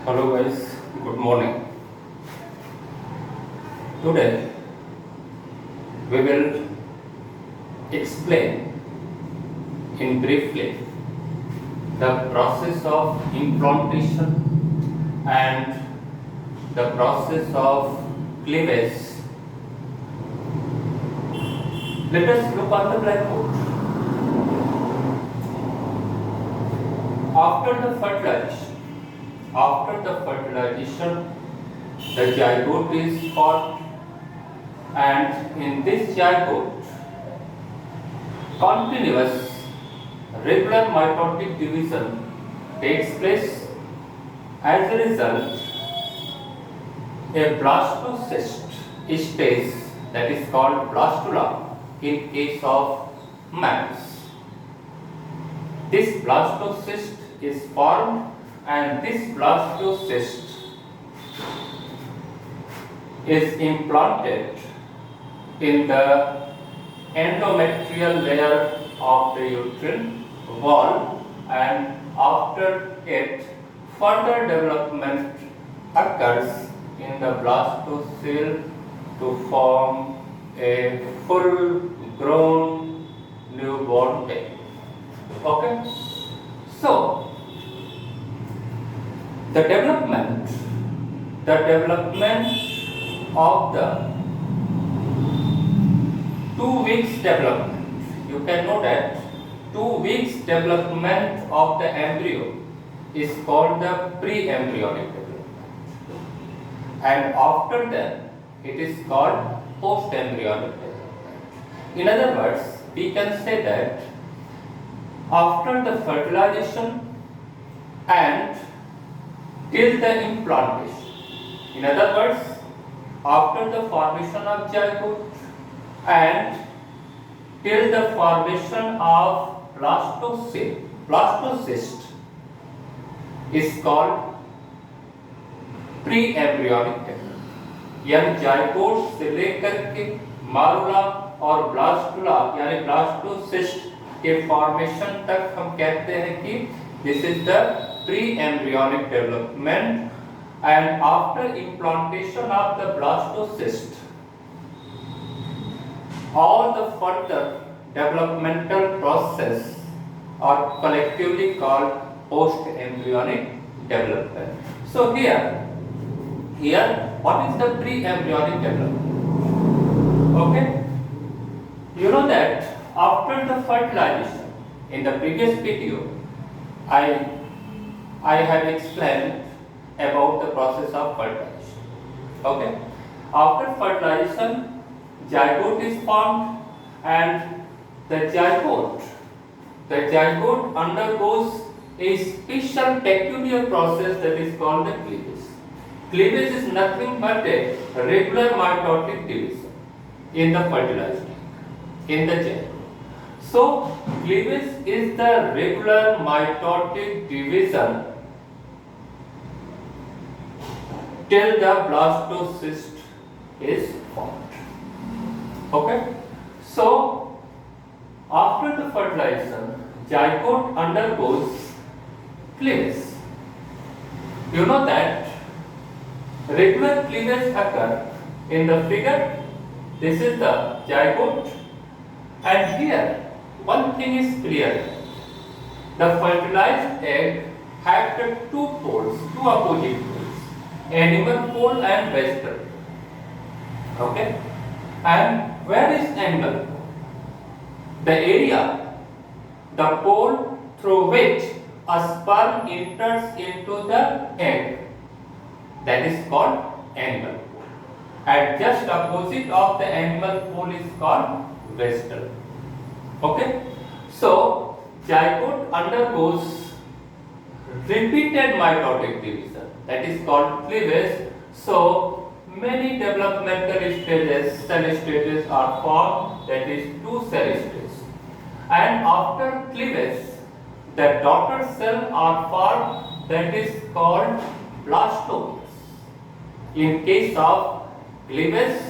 Hello guys, good morning. Today we will explain in briefly the process of implantation and the process of cleavage. Let us look on the blackboard. After the fertilization, the zygote is formed, and in this zygote, continuous regular mitotic division takes place. As a result, a blastocyst stage, that is called blastula in case of mammals. This blastocyst is formed, and this blastocyst is implanted in the endometrial layer of the uterine wall, and after it, further development occurs in the blastocell to form a full grown newborn baby. Okay? So, the development of the 2 weeks development, you can know that 2 weeks development of the embryo is called the pre-embryonic development, and after that it is called post-embryonic development. In other words, we can say that after the fertilization and till the implantation. In other words, after the formation of zygote and till the formation of blastocyst is called pre-embryonic development. यानी zygote से लेकर के मारुला और blastula यानी blastocyst के formation तक हम कहते हैं कि this is the pre-embryonic development, and after implantation of the blastocyst, all the further developmental process are collectively called post-embryonic development. So here what is the pre-embryonic development? Okay, you know that after the fertilization, in the previous video I have explained about the process of fertilization. Okay, after fertilization, zygote is formed, and the zygote undergoes a special peculiar process that is called the cleavage. Cleavage is nothing but a regular mitotic division in the fertilized egg, in the zygote. So, cleavage is the regular mitotic division till the blastocyst is formed. Okay? So, after the fertilization, zygote undergoes cleavage. You know that regular cleavage occurs in the figure. This is the zygote, and here one thing is clear. The fertilized egg has the two poles, two opposite poles, animal pole and vegetal pole. Okay? And where is animal pole? The area, the pole through which a sperm enters into the egg, that is called animal pole. And just opposite of the animal pole is called vegetal. Okay? So, zygote undergoes repeated mitotic division, that is called cleavage. So, many developmental stages, cell stages are formed, that is 2 cell stages. And after cleavage, the daughter cell are formed, that is called blastomeres. In case of cleavage,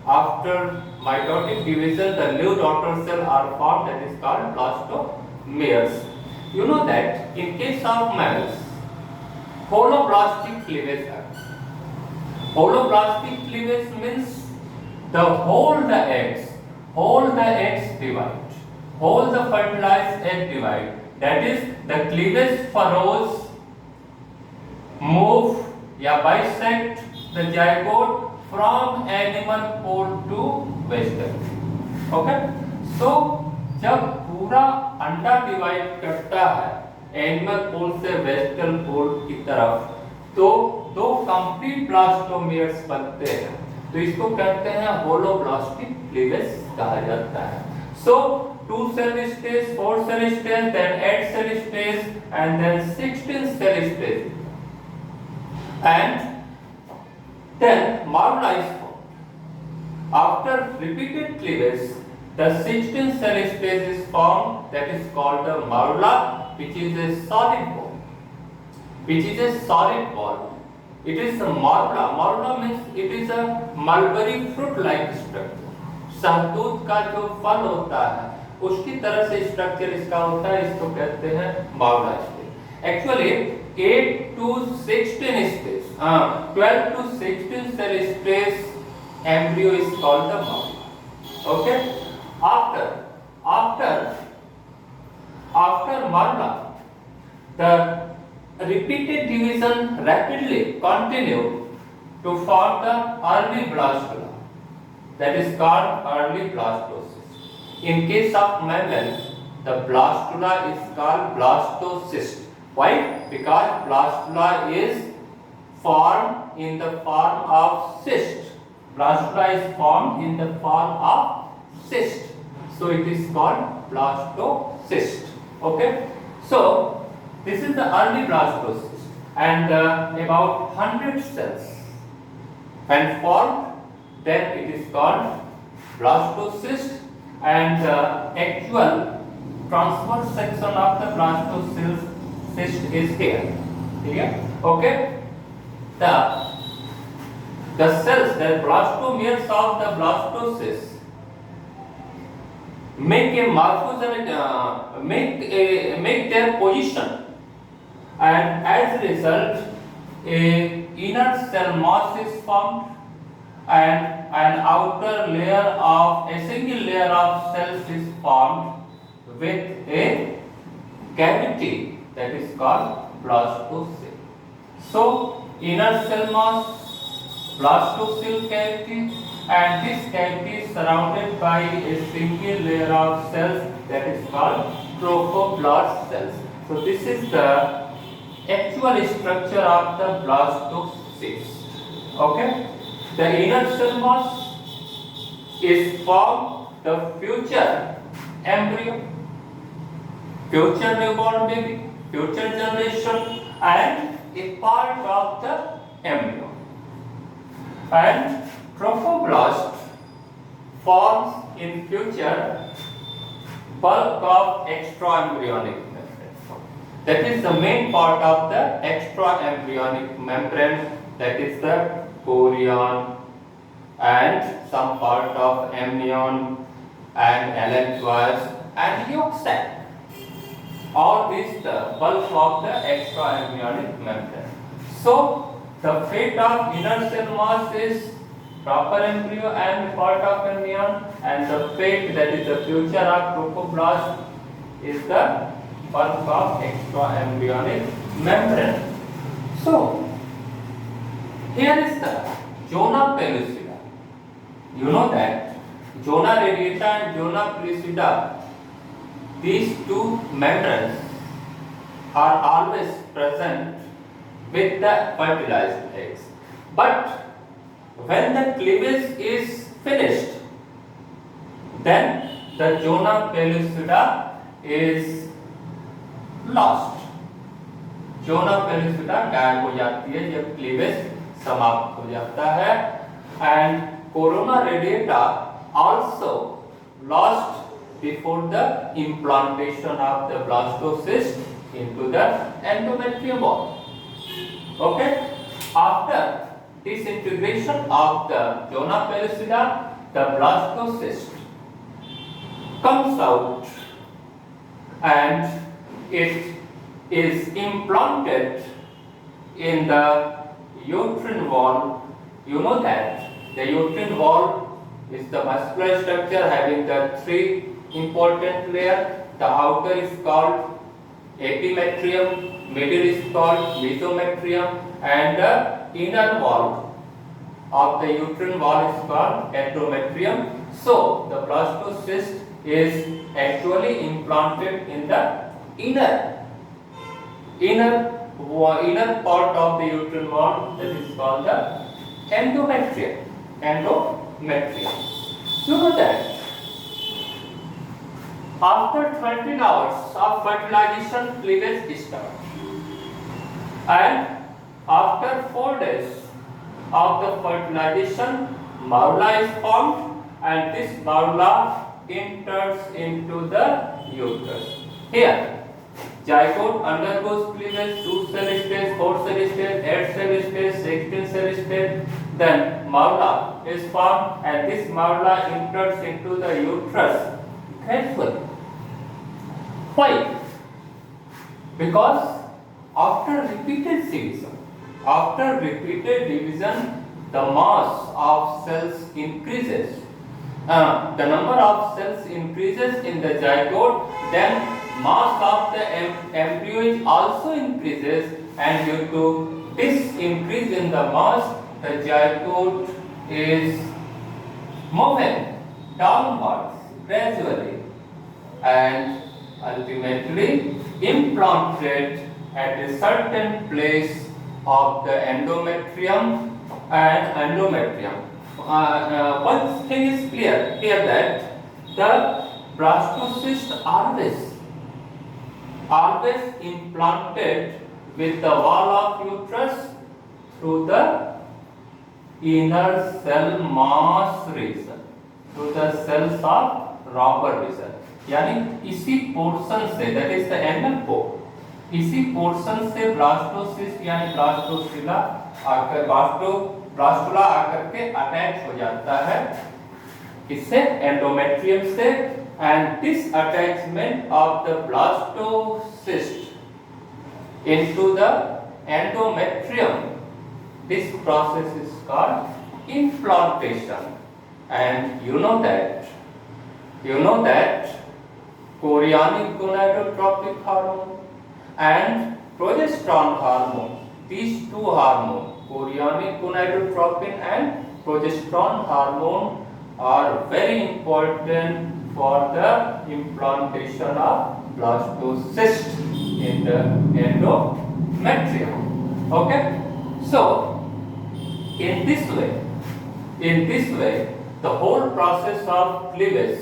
after mitotic division, the new daughter cell are formed, that is called blastomeres. You know that in case of mammals, holoblastic cleavage happens. Holoblastic cleavage means whole the eggs divide, whole the fertilized egg divide. That is, the cleavage furrows move या bisect the zygote from animal pole to vestal. Okay? So जब पूरा अंडा divide करता है animal पोल से वेस्टल पोल की तरफ, तो दो कंप्लीट ब्लास्टोमियर्स बनते हैं, तो इसको कहते हैं होलोब्लास्टिक क्लीवेज कहा जाता है. So 2 cell stage, 4 cell stage, then 8 cell stage, and then 16 cell stage, and then marula is formed. After repeated cleavage, the 16 cell stage is formed, that is called the marula, which is a solid ball. Which is a solid ball. It is a marula. Marula means it is a mulberry fruit-like structure. शहतूत का जो फल होता है उसकी तरह से structure इसका होता है, इसको कहते हैं Marla stage. Actually 8 to 16 stage, 12 to 16 cell stage embryo is called the marula. Okay? After marula, the repeated division rapidly continue to form the early blastula. That is called early blastocyst. In case of mammal, the blastula is called blastocyst. Why? Because blastula is formed in the form of cyst. Blastula is formed in the form of cyst. So it is called blastocyst. Okay? So this is the early blastocyst, and about 100 cells when formed, then it is called blastocyst, and the actual transverse section of the blastocyst is here. Okay? The cells, the blastomeres of the blastocyst make a morphogenetic, make their position, and as a result, a inner cell mass is formed, and an outer layer of a single layer of cells is formed with a cavity that is called blastocele. So inner cell mass, blastocele cavity, and this cavity is surrounded by a single layer of cells that is called trophoblast cells. So this is the actual structure of the blastocyst. Okay? The inner cell mass is formed the future embryo, future newborn baby, future generation, and a part of the embryo. And trophoblast forms in future bulk of extraembryonic membrane. That is the main part of the extraembryonic membrane, that is the chorion and some part of amnion and allantois and yolk sac. All these the bulk of the extraembryonic membrane. So the fate of inner cell mass is proper embryo and part of amnion, and the fate, that is the future of trophoblast, is the bulk of extraembryonic membrane. So here is the zona pellucida. You know that zona radiata and zona pellucida, these two membranes are always present with the fertilized eggs. But when the cleavage is finished, then the zona pellucida is lost. zona pellucida गायब हो जाती है जब cleavage समाप्त हो जाता है, and corona radiata also lost before the implantation of the blastocyst into the endometrium wall. Okay? After disintegration of the zona pellucida, the blastocyst comes out and it is implanted in the uterine wall, you know that the uterine wall is the muscular structure having the three important layers. The outer is called epimetrium, middle is called mesometrium, and the inner wall of the uterine wall is called endometrium. So the blastocyst is actually implanted in the inner part of the uterine wall, that is called the endometrium. You know that after 13 hours of fertilization, cleavage starts, and after 4 days of the fertilization, morula is formed, and this morula enters into the uterus. Here, zygote undergoes cleavage, 2 cell stage, 4 cell stage, 8 cell stage, 16 cell stage. Then morula is formed, and this morula enters into the uterus gradually. Why? Because after repeated division, the mass of cells increases. The number of cells increases in the zygote, then mass of the embryo is also increases, and due to this increase in the mass, the zygote is moving downwards gradually and ultimately implanted at a certain place of the endometrium. One thing is clear here, that the blastocyst always implanted with the wall of uterus through the inner cell mass region, through the cells of Rober region. यानी इसी portion से, that is the anal port, इसी portion से blastocyst यानी ब्लास्टोसिला blastula आकर के attach हो जाता है इससे, एंडोमेट्रियम से, and this attachment of the blastocyst into the endometrium, this process is called implantation. And you know that chorionic gonadotropic hormone and progesterone hormone, these two hormones, chorionic gonadotropin and progesterone hormone, are very important for the implantation of blastocyst in the endometrium. Okay, so in this way the whole process of cleavage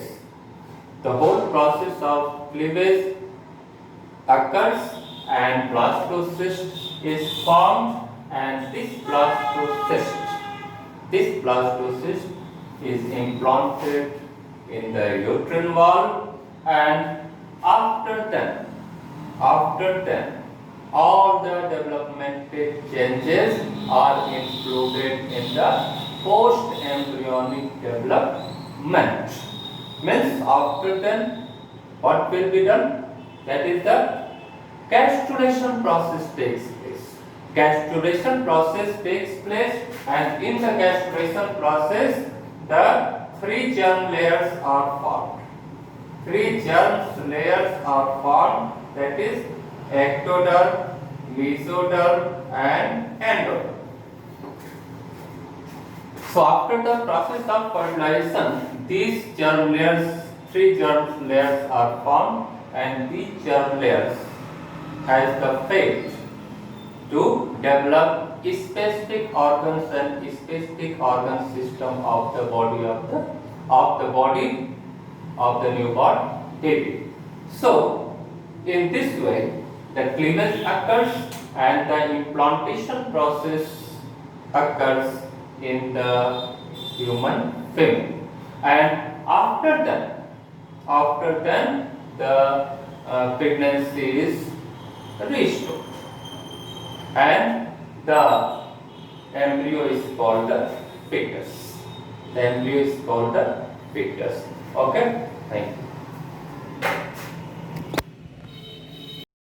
occurs, and blastocyst is formed, and this blastocyst is implanted in the uterine wall, and after then all the developmental changes are included in the post-embryonic development. Means after then what will be done? That is the gastrulation process takes place. And in the gastrulation process, the three germ layers are formed. That is ectoderm, mesoderm, and endoderm. So after the process of fertilization, these three germ layers are formed, and these germ layers has the fate to develop specific organs and specific organ system of the body of the newborn baby. So in this way, the cleavage occurs and the implantation process occurs in the human female, and after then the pregnancy is restored, and the embryo is called the fetus. Okay, thank you.